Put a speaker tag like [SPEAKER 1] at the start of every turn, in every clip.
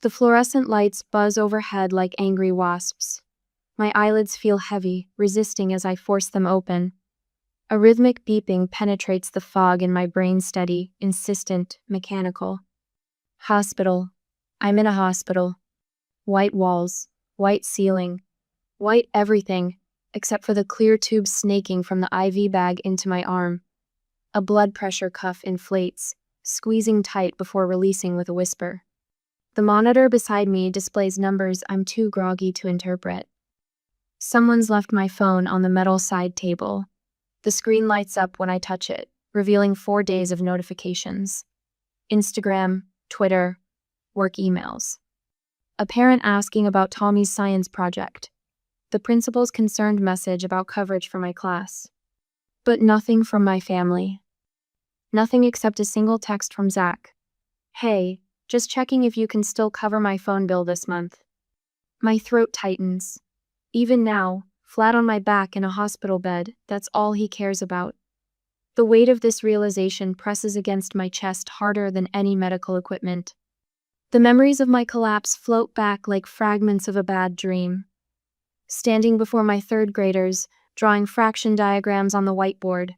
[SPEAKER 1] The fluorescent lights buzz overhead like angry wasps. My eyelids feel heavy, resisting as I force them open. A rhythmic beeping penetrates the fog in my brain, steady, insistent, mechanical. Hospital. I'm in a hospital. White walls, white ceiling, white everything, except for the clear tube snaking from the IV bag into my arm. A blood pressure cuff inflates, squeezing tight before releasing with a whisper. The monitor beside me displays numbers I'm too groggy to interpret. Someone's left my phone on the metal side table. The screen lights up when I touch it, revealing 4 days of notifications. Instagram, Twitter, work emails. A parent asking about Tommy's science project. The principal's concerned message about coverage for my class. But nothing from my family. Nothing except a single text from Zach. Hey, just checking if you can still cover my phone bill this month. My throat tightens. Even now, flat on my back in a hospital bed, that's all he cares about. The weight of this realization presses against my chest harder than any medical equipment. The memories of my collapse float back like fragments of a bad dream. Standing before my third graders, drawing fraction diagrams on the whiteboard,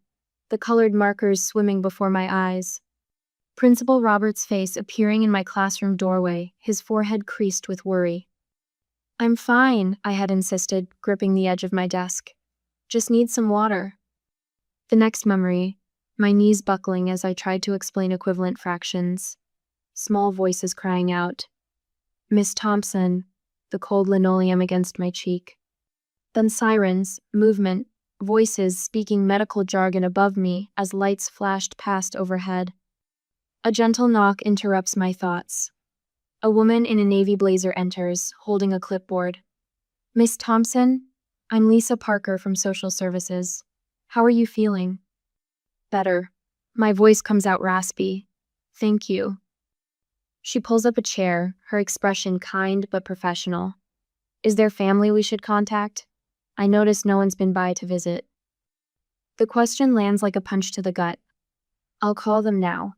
[SPEAKER 1] the colored markers swimming before my eyes. Principal Robert's face appearing in my classroom doorway, his forehead creased with worry. I'm fine, I had insisted, gripping the edge of my desk. Just need some water. The next memory, my knees buckling as I tried to explain equivalent fractions. Small voices crying out. Miss Thompson, the cold linoleum against my cheek. Then sirens, movement, voices speaking medical jargon above me as lights flashed past overhead. A gentle knock interrupts my thoughts. A woman in a navy blazer enters, holding a clipboard. Miss Thompson, I'm Lisa Parker from Social Services. How are you feeling? Better. My voice comes out raspy. Thank you. She pulls up a chair, her expression kind but professional. Is there family we should contact? I notice no one's been by to visit. The question lands like a punch to the gut. I'll call them now.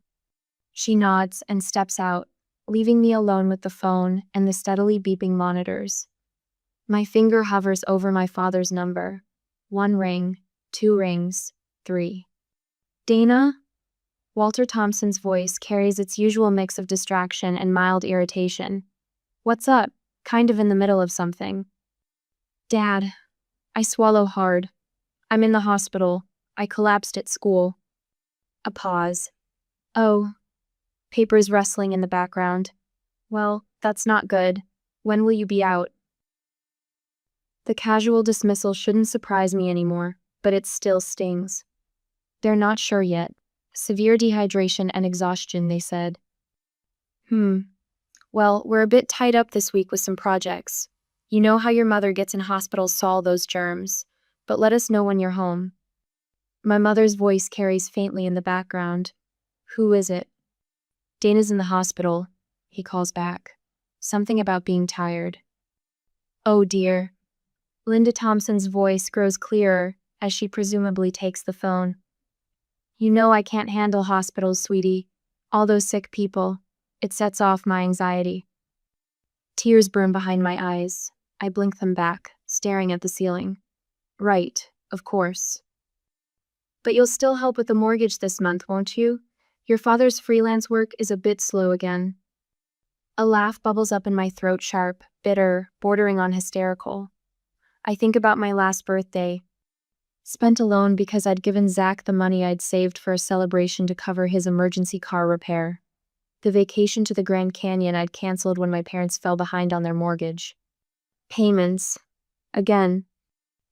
[SPEAKER 1] She nods and steps out, leaving me alone with the phone and the steadily beeping monitors. My finger hovers over my father's number. 1 ring, 2 rings, 3. Dana? Walter Thompson's voice carries its usual mix of distraction and mild irritation. What's up? Kind of in the middle of something. Dad. I swallow hard. I'm in the hospital. I collapsed at school. A pause. Oh. Papers rustling in the background. Well, that's not good. When will you be out? The casual dismissal shouldn't surprise me anymore, but it still stings. They're not sure yet. Severe dehydration and exhaustion, they said. Well, we're a bit tied up this week with some projects. You know how your mother gets in hospitals to all those germs, but let us know when you're home. My mother's voice carries faintly in the background. Who is it? Dana's in the hospital, he calls back. Something about being tired. Oh dear. Linda Thompson's voice grows clearer as she presumably takes the phone. You know I can't handle hospitals, sweetie. All those sick people. It sets off my anxiety. Tears burn behind my eyes. I blink them back, staring at the ceiling. Right, of course. But you'll still help with the mortgage this month, won't you? Your father's freelance work is a bit slow again. A laugh bubbles up in my throat, sharp, bitter, bordering on hysterical. I think about my last birthday. Spent alone because I'd given Zach the money I'd saved for a celebration to cover his emergency car repair. The vacation to the Grand Canyon I'd canceled when my parents fell behind on their mortgage. Payments. Again.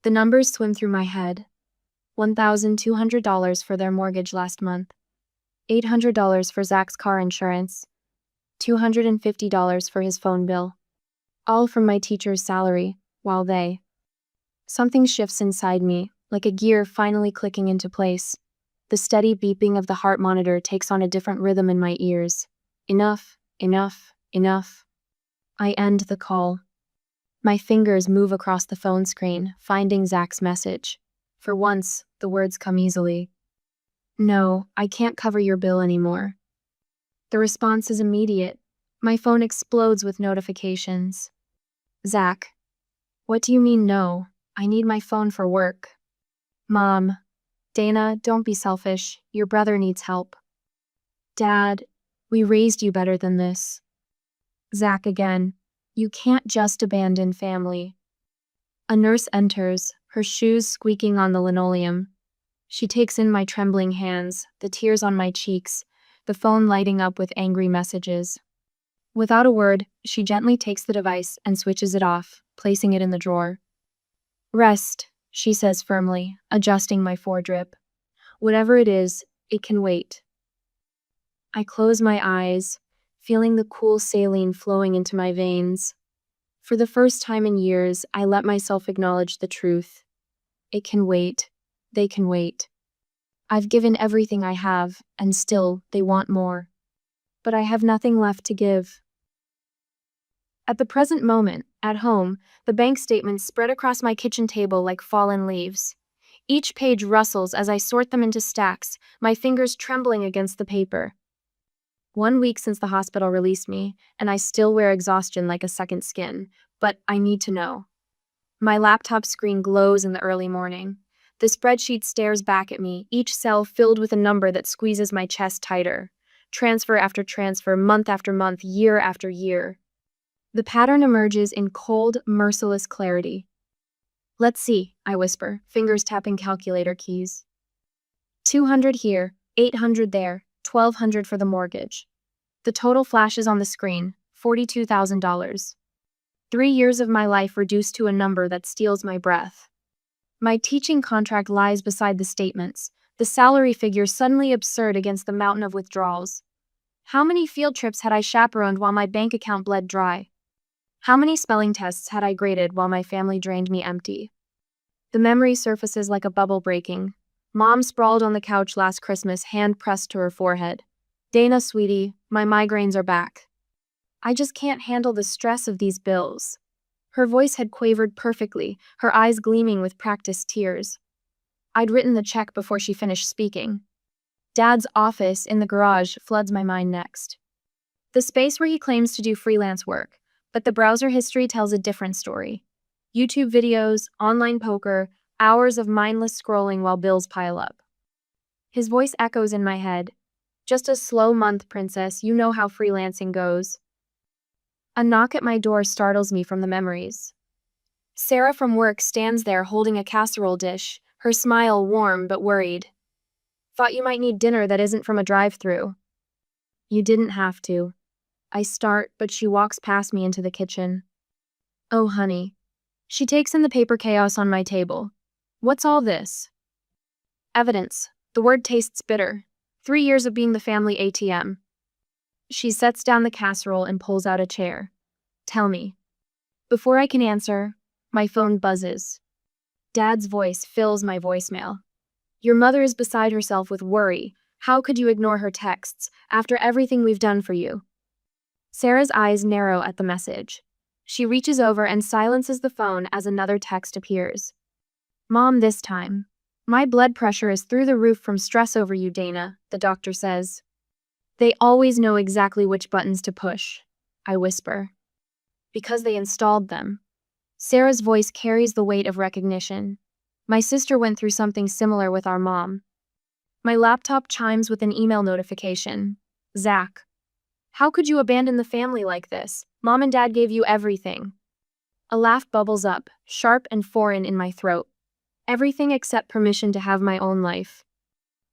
[SPEAKER 1] The numbers swim through my head. $1,200 for their mortgage last month. $800 for Zach's car insurance. $250 for his phone bill. All from my teacher's salary, while they. Something shifts inside me, like a gear finally clicking into place. The steady beeping of the heart monitor takes on a different rhythm in my ears. Enough, enough, enough. I end the call. My fingers move across the phone screen, finding Zach's message. For once, the words come easily. No, I can't cover your bill anymore. The response is immediate. My phone explodes with notifications. Zach, what do you mean no? I need my phone for work. Mom, Dana, don't be selfish. Your brother needs help. Dad, we raised you better than this. Zach again, you can't just abandon family. A nurse enters, her shoes squeaking on the linoleum. She takes in my trembling hands, the tears on my cheeks, the phone lighting up with angry messages. Without a word, she gently takes the device and switches it off, placing it in the drawer. Rest, she says firmly, adjusting my foredrip. Whatever it is, it can wait. I close my eyes, feeling the cool saline flowing into my veins. For the first time in years, I let myself acknowledge the truth. It can wait. They can wait. I've given everything I have, and still, they want more. But I have nothing left to give. At the present moment, at home, the bank statements spread across my kitchen table like fallen leaves. Each page rustles as I sort them into stacks, my fingers trembling against the paper. 1 week since the hospital released me, and I still wear exhaustion like a second skin, but I need to know. My laptop screen glows in the early morning. The spreadsheet stares back at me, each cell filled with a number that squeezes my chest tighter. Transfer after transfer, month after month, year after year. The pattern emerges in cold, merciless clarity. Let's see, I whisper, fingers tapping calculator keys. 200 here, 800 there, 1,200 for the mortgage. The total flashes on the screen, $42,000. 3 years of my life reduced to a number that steals my breath. My teaching contract lies beside the statements, the salary figure suddenly absurd against the mountain of withdrawals. How many field trips had I chaperoned while my bank account bled dry? How many spelling tests had I graded while my family drained me empty? The memory surfaces like a bubble breaking. Mom sprawled on the couch last Christmas, hand pressed to her forehead. Dana, sweetie, my migraines are back. I just can't handle the stress of these bills. Her voice had quavered perfectly, her eyes gleaming with practiced tears. I'd written the check before she finished speaking. Dad's office in the garage floods my mind next. The space where he claims to do freelance work, but the browser history tells a different story. YouTube videos, online poker, hours of mindless scrolling while bills pile up. His voice echoes in my head. Just a slow month, princess, you know how freelancing goes. A knock at my door startles me from the memories. Sarah from work stands there holding a casserole dish, her smile warm but worried. Thought you might need dinner that isn't from a drive-thru. You didn't have to. I start, but she walks past me into the kitchen. Oh, honey. She takes in the paper chaos on my table. What's all this? Evidence. The word tastes bitter. 3 years of being the family ATM. She sets down the casserole and pulls out a chair. Tell me. Before I can answer, my phone buzzes. Dad's voice fills my voicemail. Your mother is beside herself with worry. How could you ignore her texts after everything we've done for you? Sarah's eyes narrow at the message. She reaches over and silences the phone as another text appears. Mom, this time. My blood pressure is through the roof from stress over you, Dana, the doctor says. They always know exactly which buttons to push, I whisper. Because they installed them. Sarah's voice carries the weight of recognition. My sister went through something similar with our mom. My laptop chimes with an email notification. Zach. How could you abandon the family like this? Mom and Dad gave you everything. A laugh bubbles up, sharp and foreign in my throat. Everything except permission to have my own life.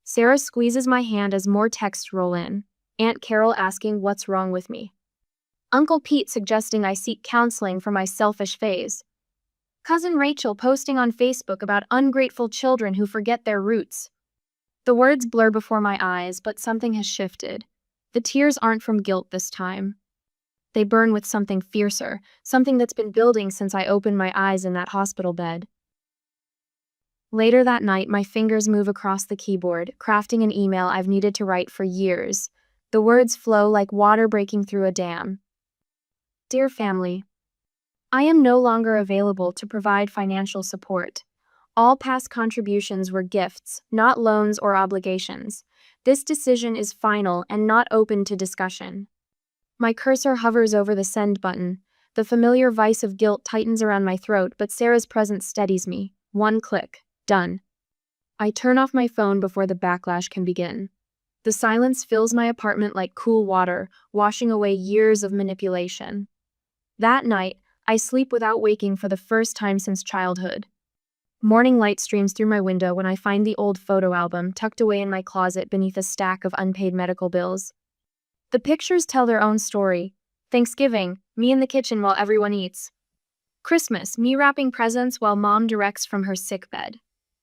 [SPEAKER 1] Sarah squeezes my hand as more texts roll in. Aunt Carol asking what's wrong with me. Uncle Pete suggesting I seek counseling for my selfish phase. Cousin Rachel posting on Facebook about ungrateful children who forget their roots. The words blur before my eyes, but something has shifted. The tears aren't from guilt this time. They burn with something fiercer, something that's been building since I opened my eyes in that hospital bed. Later that night, my fingers move across the keyboard, crafting an email I've needed to write for years. The words flow like water breaking through a dam. Dear family, I am no longer available to provide financial support. All past contributions were gifts, not loans or obligations. This decision is final and not open to discussion. My cursor hovers over the send button. The familiar vice of guilt tightens around my throat, but Sarah's presence steadies me. One click. Done. I turn off my phone before the backlash can begin. The silence fills my apartment like cool water, washing away years of manipulation. That night, I sleep without waking for the first time since childhood. Morning light streams through my window when I find the old photo album tucked away in my closet beneath a stack of unpaid medical bills. The pictures tell their own story. Thanksgiving, me in the kitchen while everyone eats. Christmas, me wrapping presents while mom directs from her sickbed.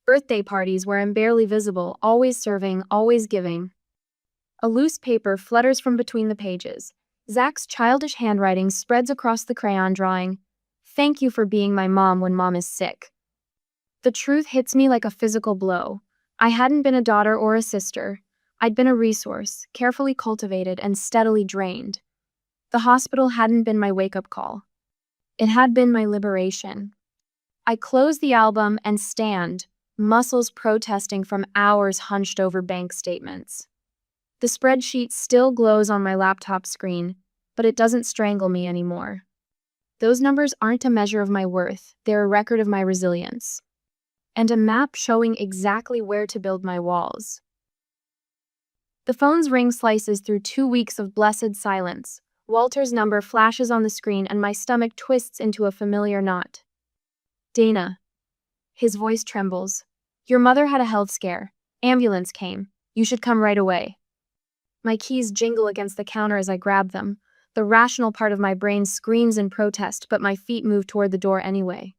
[SPEAKER 1] Birthday parties where I'm barely visible, always serving, always giving. A loose paper flutters from between the pages. Zach's childish handwriting spreads across the crayon drawing. Thank you for being my mom when mom is sick. The truth hits me like a physical blow. I hadn't been a daughter or a sister. I'd been a resource, carefully cultivated and steadily drained. The hospital hadn't been my wake-up call. It had been my liberation. I close the album and stand, muscles protesting from hours hunched over bank statements. The spreadsheet still glows on my laptop screen, but it doesn't strangle me anymore. Those numbers aren't a measure of my worth, they're a record of my resilience. And a map showing exactly where to build my walls. The phone's ring slices through 2 weeks of blessed silence. Walter's number flashes on the screen and my stomach twists into a familiar knot. Dana. His voice trembles. Your mother had a health scare. Ambulance came. You should come right away. My keys jingle against the counter as I grab them. The rational part of my brain screams in protest, but my feet move toward the door anyway.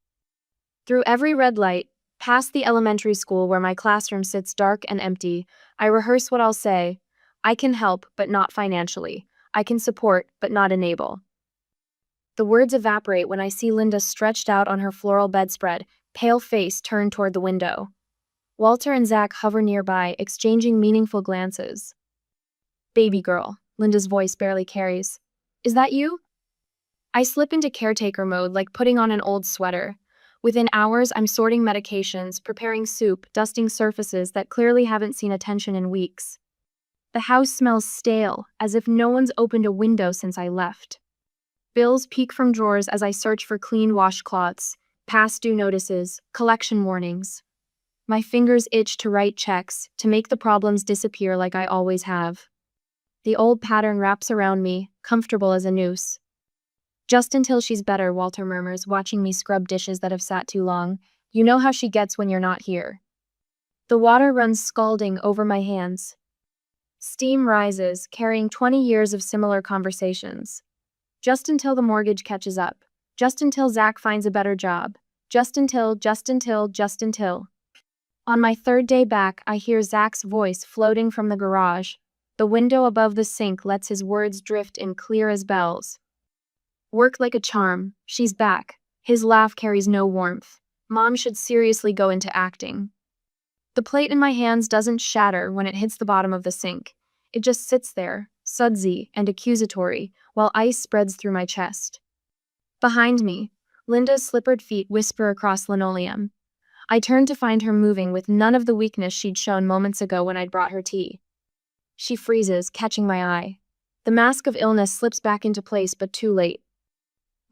[SPEAKER 1] Through every red light, past the elementary school where my classroom sits dark and empty, I rehearse what I'll say. I can help, but not financially. I can support, but not enable. The words evaporate when I see Linda stretched out on her floral bedspread, pale face turned toward the window. Walter and Zach hover nearby, exchanging meaningful glances. Baby girl, Linda's voice barely carries. Is that you? I slip into caretaker mode like putting on an old sweater. Within hours, I'm sorting medications, preparing soup, dusting surfaces that clearly haven't seen attention in weeks. The house smells stale, as if no one's opened a window since I left. Bills peek from drawers as I search for clean washcloths, past due notices, collection warnings. My fingers itch to write checks, to make the problems disappear like I always have. The old pattern wraps around me, comfortable as a noose. Just until she's better, Walter murmurs, watching me scrub dishes that have sat too long. You know how she gets when you're not here. The water runs scalding over my hands. Steam rises, carrying 20 years of similar conversations. Just until the mortgage catches up. Just until Zach finds a better job. Just until. On my third day back, I hear Zach's voice floating from the garage. The window above the sink lets his words drift in clear as bells. Work like a charm. She's back. His laugh carries no warmth. Mom should seriously go into acting. The plate in my hands doesn't shatter when it hits the bottom of the sink. It just sits there, sudsy and accusatory, while ice spreads through my chest. Behind me, Linda's slippered feet whisper across linoleum. I turn to find her moving with none of the weakness she'd shown moments ago when I'd brought her tea. She freezes, catching my eye. The mask of illness slips back into place, but too late.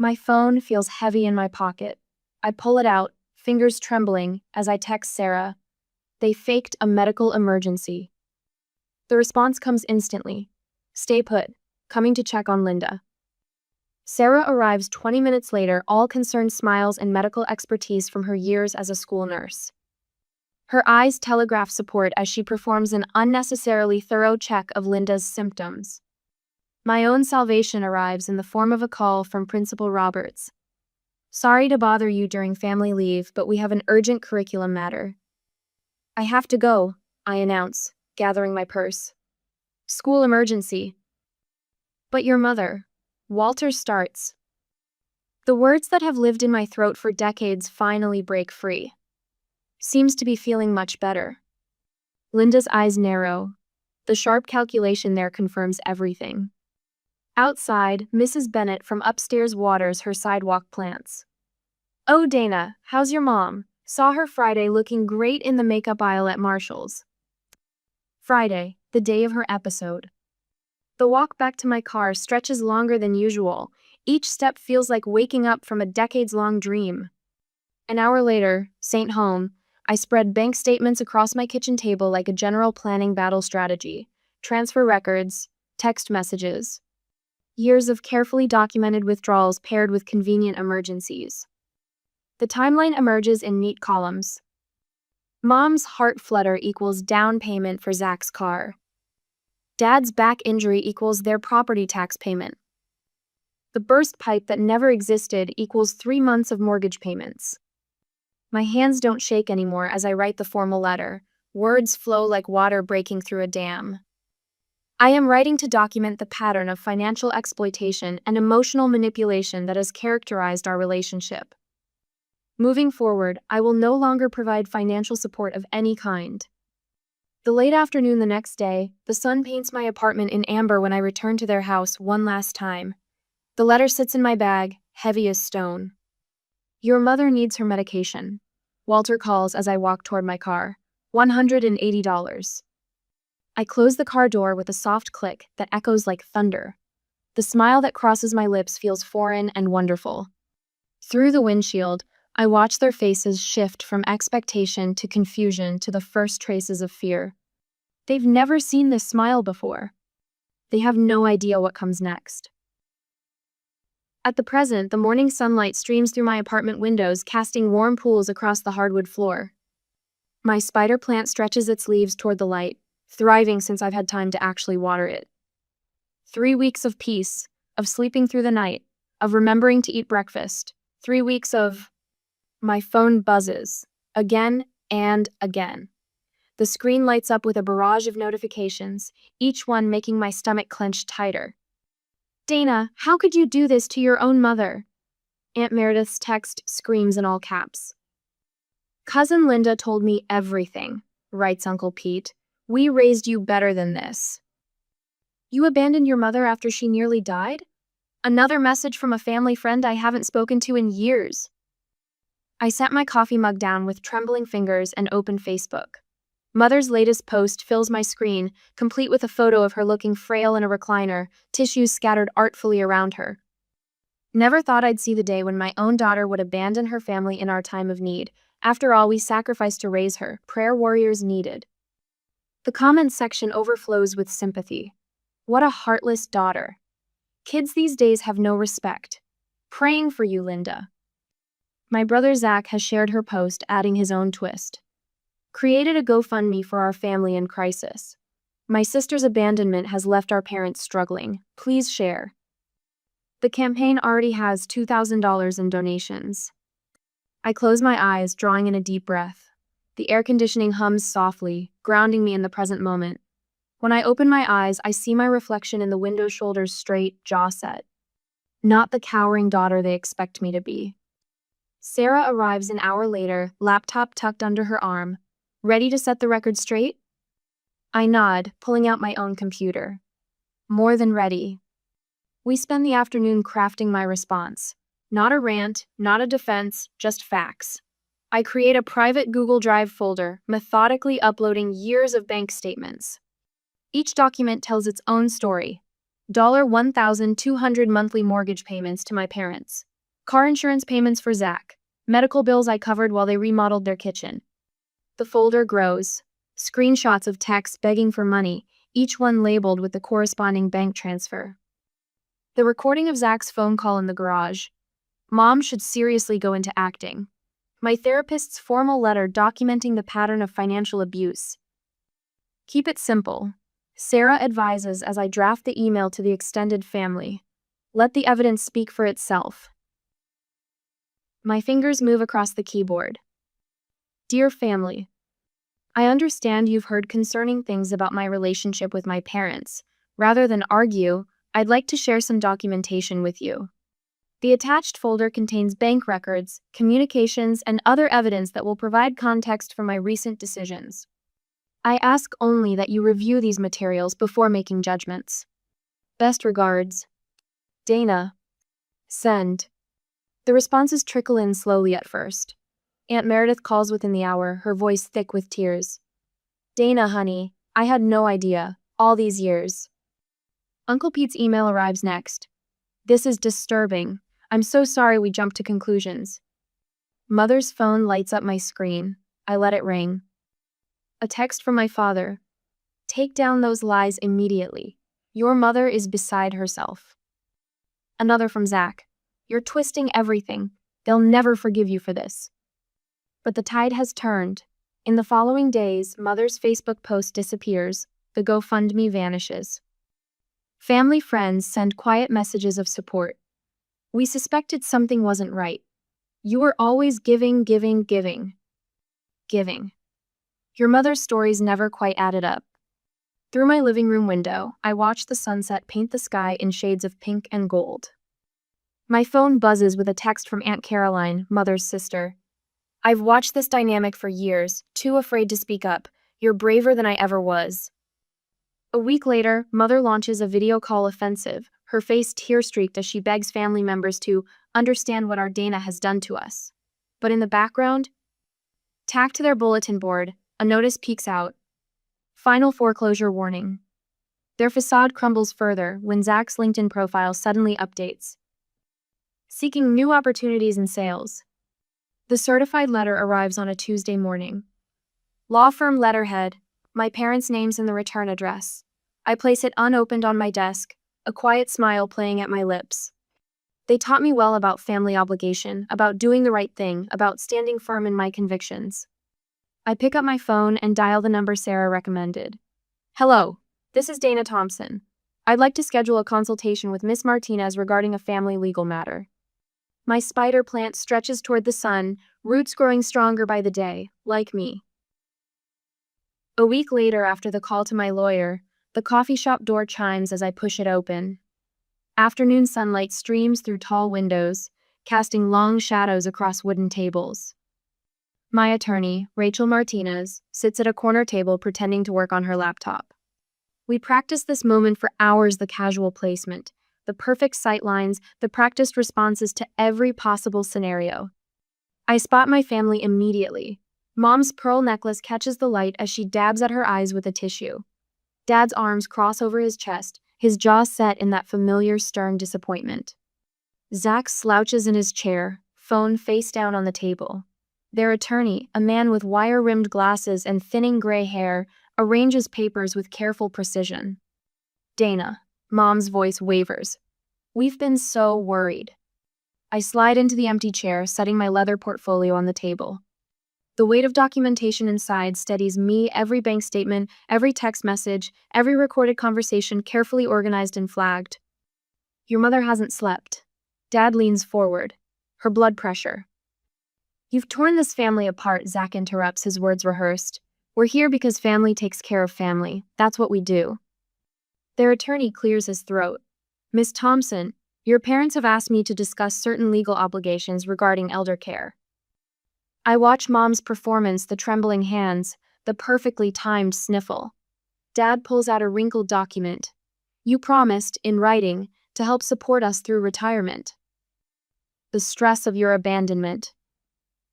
[SPEAKER 1] My phone feels heavy in my pocket. I pull it out, fingers trembling, as I text Sarah. They faked a medical emergency. The response comes instantly. Stay put. Coming to check on Linda. Sarah arrives 20 minutes later, all concerned smiles and medical expertise from her years as a school nurse. Her eyes telegraph support as she performs an unnecessarily thorough check of Linda's symptoms. My own salvation arrives in the form of a call from Principal Roberts. Sorry to bother you during family leave, but we have an urgent curriculum matter. I have to go, I announce, gathering my purse. School emergency. But your mother. Walter starts. The words that have lived in my throat for decades finally break free. Seems to be feeling much better. Linda's eyes narrow. The sharp calculation there confirms everything. Outside, Mrs. Bennett from upstairs waters her sidewalk plants. Oh, Dana, how's your mom? Saw her Friday looking great in the makeup aisle at Marshall's. Friday, the day of her episode. The walk back to my car stretches longer than usual. Each step feels like waking up from a decades-long dream. An hour later, St. Home, I spread bank statements across my kitchen table like a general planning battle strategy. Transfer records, text messages. Years of carefully documented withdrawals paired with convenient emergencies. The timeline emerges in neat columns. Mom's heart flutter equals down payment for Zach's car. Dad's back injury equals their property tax payment. The burst pipe that never existed equals 3 months of mortgage payments. My hands don't shake anymore as I write the formal letter. Words flow like water breaking through a dam. I am writing to document the pattern of financial exploitation and emotional manipulation that has characterized our relationship. Moving forward, I will no longer provide financial support of any kind. The late afternoon the next day, the sun paints my apartment in amber when I return to their house one last time. The letter sits in my bag, heavy as stone. Your mother needs her medication. Walter calls as I walk toward my car. $180. I close the car door with a soft click that echoes like thunder. The smile that crosses my lips feels foreign and wonderful. Through the windshield, I watch their faces shift from expectation to confusion to the first traces of fear. They've never seen this smile before. They have no idea what comes next. At the present, the morning sunlight streams through my apartment windows, casting warm pools across the hardwood floor. My spider plant stretches its leaves toward the light, thriving since I've had time to actually water it. 3 weeks of peace, of sleeping through the night, of remembering to eat breakfast. 3 weeks of... My phone buzzes, again and again. The screen lights up with a barrage of notifications, each one making my stomach clench tighter. Dana, how could you do this to your own mother? Aunt Meredith's text screams in all caps. Cousin Linda told me everything, writes Uncle Pete. We raised you better than this. You abandoned your mother after she nearly died? Another message from a family friend I haven't spoken to in years. I set my coffee mug down with trembling fingers and opened Facebook. Mother's latest post fills my screen, complete with a photo of her looking frail in a recliner, tissues scattered artfully around her. Never thought I'd see the day when my own daughter would abandon her family in our time of need. After all, we sacrificed to raise her, prayer warriors needed. The comments section overflows with sympathy. What a heartless daughter. Kids these days have no respect. Praying for you, Linda. My brother Zach has shared her post, adding his own twist. Created a GoFundMe for our family in crisis. My sister's abandonment has left our parents struggling. Please share. The campaign already has $2,000 in donations. I close my eyes, drawing in a deep breath. The air conditioning hums softly, grounding me in the present moment. When I open my eyes, I see my reflection in the window, shoulders straight, jaw set. Not the cowering daughter they expect me to be. Sarah arrives an hour later, laptop tucked under her arm. Ready to set the record straight? I nod, pulling out my own computer. More than ready. We spend the afternoon crafting my response. Not a rant, not a defense, just facts. I create a private Google Drive folder, methodically uploading years of bank statements. Each document tells its own story. $1,200 monthly mortgage payments to my parents. Car insurance payments for Zach. Medical bills I covered while they remodeled their kitchen. The folder grows. Screenshots of texts begging for money, each one labeled with the corresponding bank transfer. The recording of Zach's phone call in the garage. Mom should seriously go into acting. My therapist's formal letter documenting the pattern of financial abuse. Keep it simple. Sarah advises as I draft the email to the extended family. Let the evidence speak for itself. My fingers move across the keyboard. Dear family, I understand you've heard concerning things about my relationship with my parents. Rather than argue, I'd like to share some documentation with you. The attached folder contains bank records, communications, and other evidence that will provide context for my recent decisions. I ask only that you review these materials before making judgments. Best regards, Dana. Send. The responses trickle in slowly at first. Aunt Meredith calls within the hour, her voice thick with tears. Dana, honey, I had no idea, all these years. Uncle Pete's email arrives next. This is disturbing. I'm so sorry we jumped to conclusions. Mother's phone lights up my screen. I let it ring. A text from my father. Take down those lies immediately. Your mother is beside herself. Another from Zach. You're twisting everything. They'll never forgive you for this. But the tide has turned. In the following days, Mother's Facebook post disappears. The GoFundMe vanishes. Family friends send quiet messages of support. We suspected something wasn't right. You were always giving. Giving. Your mother's stories never quite added up. Through my living room window, I watch the sunset paint the sky in shades of pink and gold. My phone buzzes with a text from Aunt Caroline, Mother's sister. I've watched this dynamic for years, too afraid to speak up. You're braver than I ever was. A week later, Mother launches a video call offensive, her face tear-streaked as she begs family members to understand what our Dana has done to us. But in the background, tacked to their bulletin board, a notice peeks out. Final foreclosure warning. Their facade crumbles further when Zach's LinkedIn profile suddenly updates. Seeking new opportunities in sales. The certified letter arrives on a Tuesday morning. Law firm letterhead, my parents' names and the return address. I place it unopened on my desk, a quiet smile playing at my lips. They taught me well about family obligation, about doing the right thing, about standing firm in my convictions. I pick up my phone and dial the number Sarah recommended. Hello, this is Dana Thompson. I'd like to schedule a consultation with Miss Martinez regarding a family legal matter. My spider plant stretches toward the sun, roots growing stronger by the day, like me. A week later, after the call to my lawyer, the coffee shop door chimes as I push it open. Afternoon sunlight streams through tall windows, casting long shadows across wooden tables. My attorney, Rachel Martinez, sits at a corner table pretending to work on her laptop. We practiced this moment for hours, the casual placement, the perfect sightlines, the practiced responses to every possible scenario. I spot my family immediately. Mom's pearl necklace catches the light as she dabs at her eyes with a tissue. Dad's arms cross over his chest, his jaw set in that familiar stern disappointment. Zach slouches in his chair, phone face down on the table. Their attorney, a man with wire-rimmed glasses and thinning gray hair, arranges papers with careful precision. Dana, Mom's voice wavers. We've been so worried. I slide into the empty chair, setting my leather portfolio on the table. The weight of documentation inside steadies me, every bank statement, every text message, every recorded conversation carefully organized and flagged. Your mother hasn't slept. Dad leans forward. Her blood pressure. You've torn this family apart, Zach interrupts, his words rehearsed. We're here because family takes care of family. That's what we do. Their attorney clears his throat. Miss Thompson, your parents have asked me to discuss certain legal obligations regarding elder care. I watch Mom's performance, the trembling hands, the perfectly timed sniffle. Dad pulls out a wrinkled document. You promised, in writing, to help support us through retirement. The stress of your abandonment.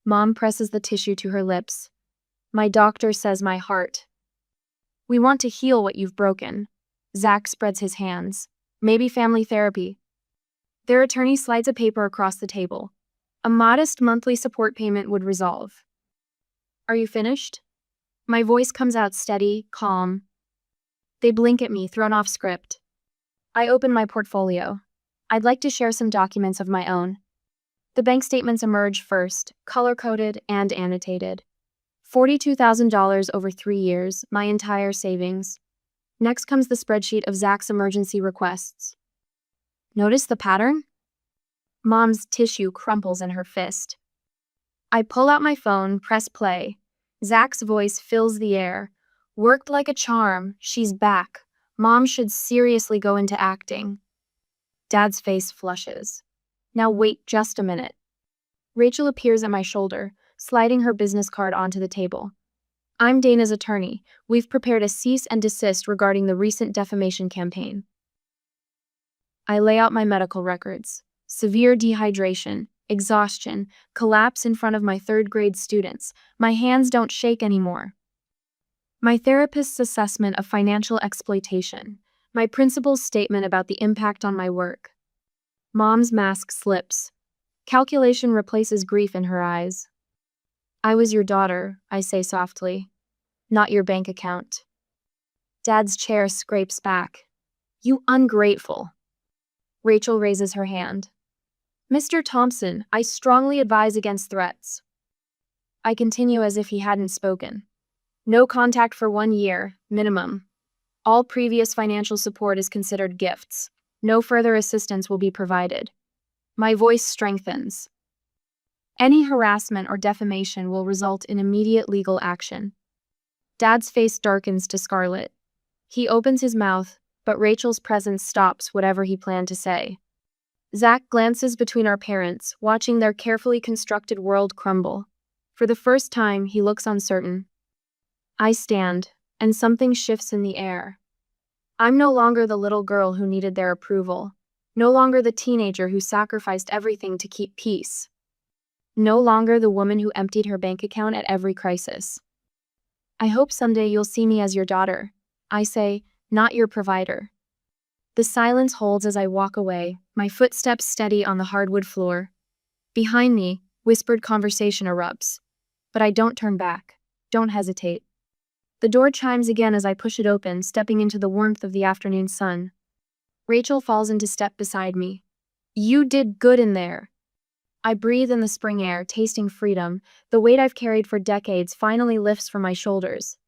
[SPEAKER 1] Mom presses the tissue to her lips. My doctor says my heart. We want to heal what you've broken. Zach spreads his hands. Maybe family therapy. Their attorney slides a paper across the table. A modest monthly support payment would resolve. Are you finished? My voice comes out steady, calm. They blink at me, thrown off script. I open my portfolio. I'd like to share some documents of my own. The bank statements emerge first, color-coded and annotated. $42,000 over 3 years, my entire savings. Next comes the spreadsheet of Zach's emergency requests. Notice the pattern? Mom's tissue crumples in her fist. I pull out my phone, press play. Zach's voice fills the air. Worked like a charm, she's back. Mom should seriously go into acting. Dad's face flushes. Now wait just a minute. Rachel appears at my shoulder, sliding her business card onto the table. I'm Dana's attorney. We've prepared a cease and desist regarding the recent defamation campaign. I lay out my medical records. Severe dehydration, exhaustion, collapse in front of my third-grade students. My hands don't shake anymore. My therapist's assessment of financial exploitation. My principal's statement about the impact on my work. Mom's mask slips. Calculation replaces grief in her eyes. I was your daughter, I say softly, not your bank account. Dad's chair scrapes back. You ungrateful. Rachel raises her hand. Mr. Thompson, I strongly advise against threats. I continue as if he hadn't spoken. No contact for 1 year, minimum. All previous financial support is considered gifts. No further assistance will be provided. My voice strengthens. Any harassment or defamation will result in immediate legal action. Dad's face darkens to scarlet. He opens his mouth, but Rachel's presence stops whatever he planned to say. Zach glances between our parents, watching their carefully constructed world crumble. For the first time, he looks uncertain. I stand, and something shifts in the air. I'm no longer the little girl who needed their approval. No longer the teenager who sacrificed everything to keep peace. No longer the woman who emptied her bank account at every crisis. I hope someday you'll see me as your daughter. I say, not your provider. The silence holds as I walk away, my footsteps steady on the hardwood floor. Behind me, whispered conversation erupts. But I don't turn back. Don't hesitate. The door chimes again as I push it open, stepping into the warmth of the afternoon sun. Rachel falls into step beside me. You did good in there. I breathe in the spring air, tasting freedom. The weight I've carried for decades finally lifts from my shoulders.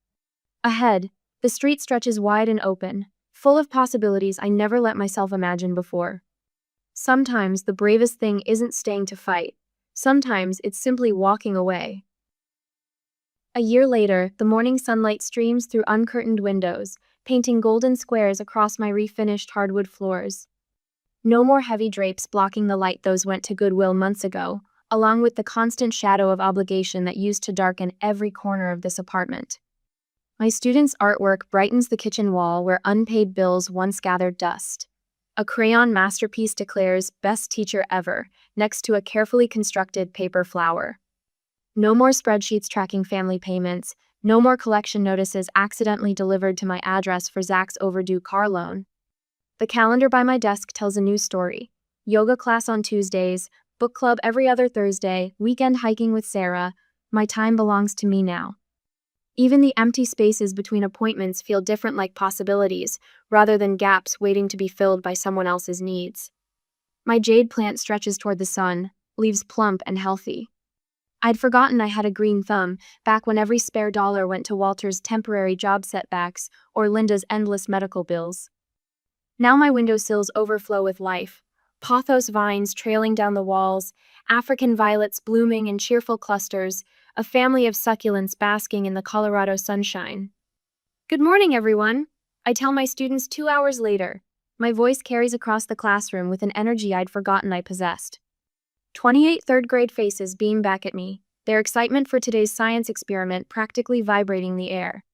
[SPEAKER 1] Ahead, the street stretches wide and open, full of possibilities I never let myself imagine before. Sometimes the bravest thing isn't staying to fight. Sometimes it's simply walking away. A year later, the morning sunlight streams through uncurtained windows, painting golden squares across my refinished hardwood floors. No more heavy drapes blocking the light those went to Goodwill months ago, along with the constant shadow of obligation that used to darken every corner of this apartment. My students' artwork brightens the kitchen wall where unpaid bills once gathered dust. A crayon masterpiece declares "Best Teacher Ever" next to a carefully constructed paper flower. No more spreadsheets tracking family payments, no more collection notices accidentally delivered to my address for Zach's overdue car loan. The calendar by my desk tells a new story. Yoga class on Tuesdays, book club every other Thursday, weekend hiking with Sarah. My time belongs to me now. Even the empty spaces between appointments feel different, like possibilities, rather than gaps waiting to be filled by someone else's needs. My jade plant stretches toward the sun, leaves plump and healthy. I'd forgotten I had a green thumb, back when every spare dollar went to Walter's temporary job setbacks or Linda's endless medical bills. Now my windowsills overflow with life. Pothos vines trailing down the walls, African violets blooming in cheerful clusters, a family of succulents basking in the Colorado sunshine. Good morning, everyone, I tell my students 2 hours later. My voice carries across the classroom with an energy I'd forgotten I possessed. 28 third-grade faces beam back at me, their excitement for today's science experiment practically vibrating the air.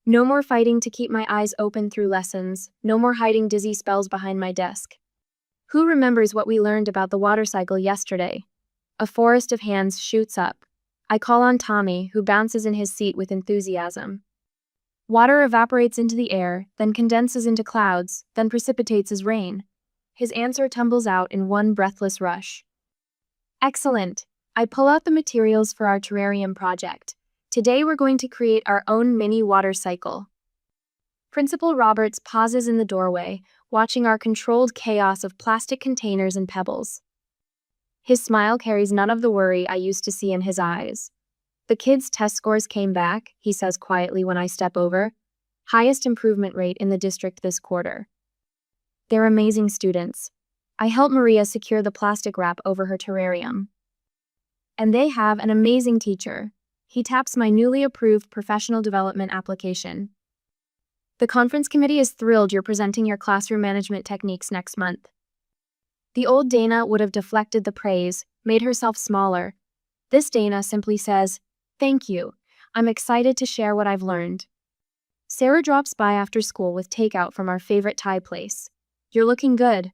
[SPEAKER 1] No more fighting to keep my eyes open through lessons, no more hiding dizzy spells behind my desk. Who remembers what we learned about the water cycle yesterday? A forest of hands shoots up. I call on Tommy, who bounces in his seat with enthusiasm. Water evaporates into the air, then condenses into clouds, then precipitates as rain. His answer tumbles out in one breathless rush. Excellent! I pull out the materials for our terrarium project. Today we're going to create our own mini water cycle. Principal Roberts pauses in the doorway, watching our controlled chaos of plastic containers and pebbles. His smile carries none of the worry I used to see in his eyes. The kids' test scores came back, he says quietly when I step over. Highest improvement rate in the district this quarter. They're amazing students. I help Maria secure the plastic wrap over her terrarium. And they have an amazing teacher. He taps my newly approved professional development application. The conference committee is thrilled you're presenting your classroom management techniques next month. The old Dana would have deflected the praise, made herself smaller. This Dana simply says, "Thank you. I'm excited to share what I've learned." Sarah drops by after school with takeout from our favorite Thai place. "You're looking good,"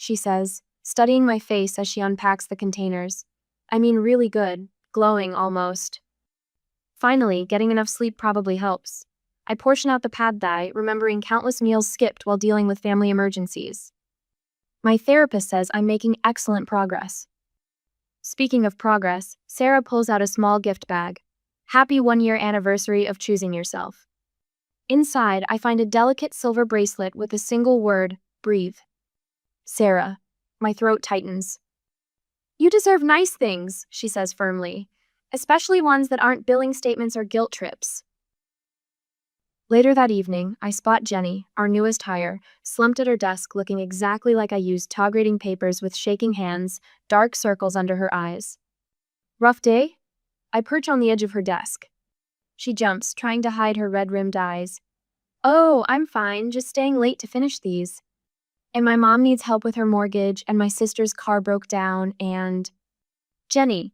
[SPEAKER 1] she says, studying my face as she unpacks the containers. I mean really good, glowing almost. Finally, getting enough sleep probably helps. I portion out the pad thai, remembering countless meals skipped while dealing with family emergencies. My therapist says I'm making excellent progress. Speaking of progress, Sarah pulls out a small gift bag. Happy 1-year anniversary of choosing yourself. Inside, I find a delicate silver bracelet with a single word, breathe. Sarah. My throat tightens. You deserve nice things, she says firmly, especially ones that aren't billing statements or guilt trips. Later that evening, I spot Jenny, our newest hire, slumped at her desk looking exactly like I used tog reading papers with shaking hands, dark circles under her eyes. Rough day? I perch on the edge of her desk. She jumps, trying to hide her red-rimmed eyes. Oh, I'm fine, just staying late to finish these. And my mom needs help with her mortgage, and my sister's car broke down, and… Jenny,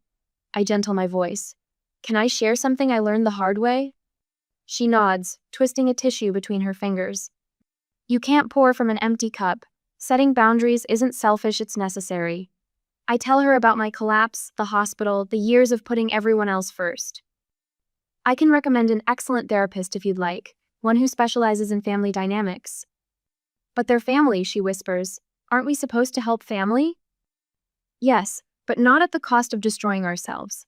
[SPEAKER 1] I gentle my voice. Can I share something I learned the hard way? She nods, twisting a tissue between her fingers. You can't pour from an empty cup. Setting boundaries isn't selfish, it's necessary. I tell her about my collapse, the hospital, the years of putting everyone else first. I can recommend an excellent therapist if you'd like, one who specializes in family dynamics. But they're family, she whispers. Aren't we supposed to help family? Yes, but not at the cost of destroying ourselves.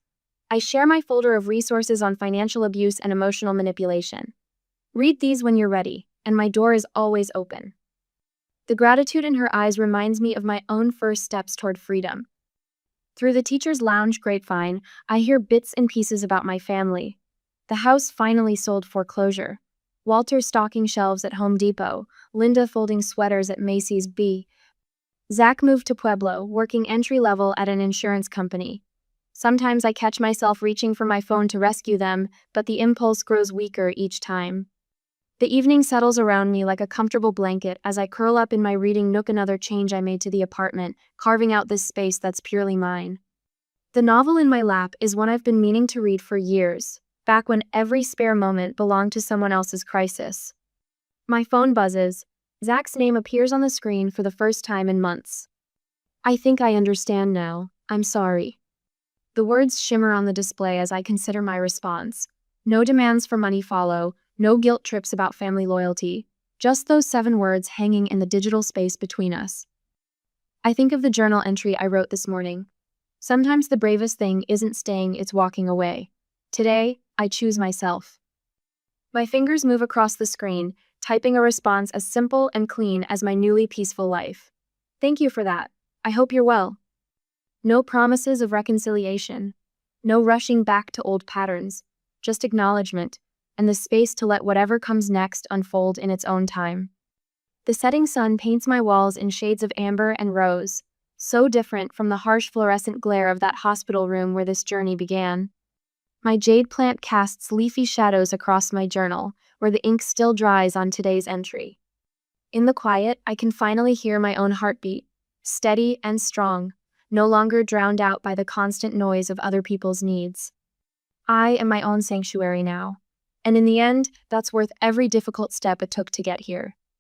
[SPEAKER 1] I share my folder of resources on financial abuse and emotional manipulation. Read these when you're ready, and my door is always open. The gratitude in her eyes reminds me of my own first steps toward freedom. Through the teacher's lounge grapevine, I hear bits and pieces about my family. The house finally sold foreclosure. Walter stocking shelves at Home Depot, Linda folding sweaters at Macy's B. Zach moved to Pueblo, working entry-level at an insurance company. Sometimes I catch myself reaching for my phone to rescue them, but the impulse grows weaker each time. The evening settles around me like a comfortable blanket as I curl up in my reading nook. Another change I made to the apartment, carving out this space that's purely mine. The novel in my lap is one I've been meaning to read for years, back when every spare moment belonged to someone else's crisis. My phone buzzes. Zach's name appears on the screen for the first time in months. I think I understand now. I'm sorry. The words shimmer on the display as I consider my response. No demands for money follow, no guilt trips about family loyalty, just those 7 words hanging in the digital space between us. I think of the journal entry I wrote this morning. Sometimes the bravest thing isn't staying, it's walking away. Today, I choose myself. My fingers move across the screen, typing a response as simple and clean as my newly peaceful life. Thank you for that. I hope you're well. No promises of reconciliation. No rushing back to old patterns. Just acknowledgement, and the space to let whatever comes next unfold in its own time. The setting sun paints my walls in shades of amber and rose, so different from the harsh fluorescent glare of that hospital room where this journey began. My jade plant casts leafy shadows across my journal, where the ink still dries on today's entry. In the quiet, I can finally hear my own heartbeat, steady and strong, no longer drowned out by the constant noise of other people's needs. I am my own sanctuary now, and in the end, that's worth every difficult step it took to get here.